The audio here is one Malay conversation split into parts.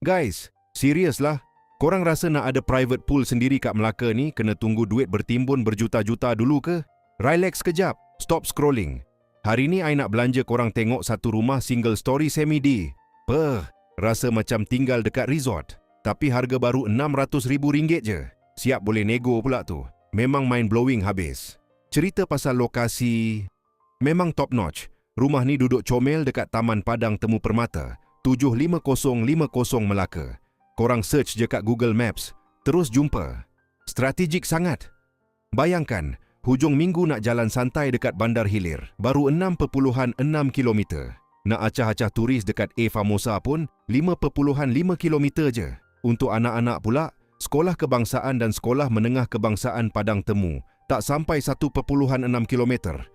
Guys, serius lah. Korang rasa nak ada private pool sendiri kat Melaka ni kena tunggu duit bertimbun berjuta-juta dulu ke? Relax kejap, stop scrolling. Hari ni I nak belanja korang tengok satu rumah single story semi-D. Rasa macam tinggal dekat resort. Tapi harga baru RM600,000 je. Siap boleh nego pula tu. Memang mind-blowing habis. Cerita pasal lokasi memang top notch. Rumah ni duduk comel dekat Taman Padang Temu Permata, 75050 Melaka. Korang search je kat Google Maps, terus jumpa. Strategik sangat. Bayangkan, hujung minggu nak jalan santai dekat Bandar Hilir, baru 6.6 km. Nak acah-acah turis dekat A Famosa pun 5.5 km je. Untuk anak-anak pula, Sekolah Kebangsaan dan Sekolah Menengah Kebangsaan Padang Temu tak sampai 1.6 km.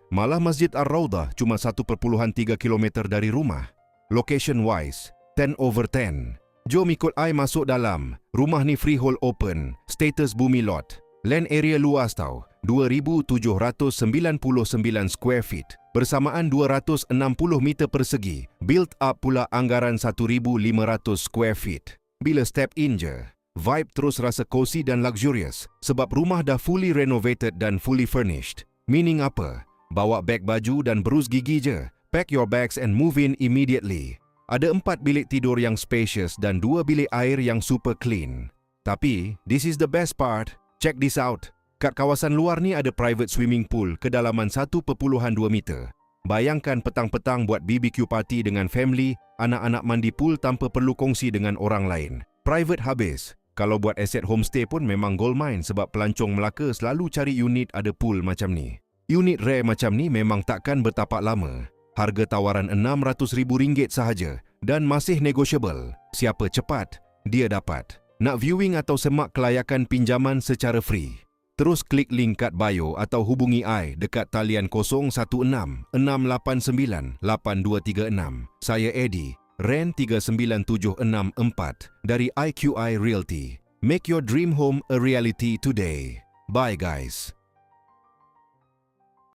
Malah Masjid Ar-Raudah cuma 1.3 km dari rumah. Location wise, 10/10. Jom ikut I masuk dalam. Rumah ni freehold open, status bumi lot. Land area luas tau, 2,799 square feet. Bersamaan 260 meter persegi. Built up pula anggaran 1,500 square feet. Bila step in je, vibe terus rasa cozy dan luxurious sebab rumah dah fully renovated dan fully furnished. Meaning apa? Bawa beg baju dan berus gigi je. Pack your bags and move in immediately. Ada 4 bilik tidur yang spacious dan 2 bilik air yang super clean. Tapi, this is the best part. Check this out. Kat kawasan luar ni ada private swimming pool kedalaman 1.2 meter. Bayangkan petang-petang buat BBQ party dengan family, anak-anak mandi pool tanpa perlu kongsi dengan orang lain. Private habis. Kalau buat asset homestay pun memang goldmine sebab pelancong Melaka selalu cari unit ada pool macam ni. Unit rare macam ni memang takkan bertapak lama. Harga tawaran RM600,000 sahaja dan masih negotiable. Siapa cepat, dia dapat. Nak viewing atau semak kelayakan pinjaman secara free? Terus klik link kat bio atau hubungi I dekat talian 016-689-8236. Saya Eddie, REN 39764 dari IQI Realty. Make your dream home a reality today. Bye guys.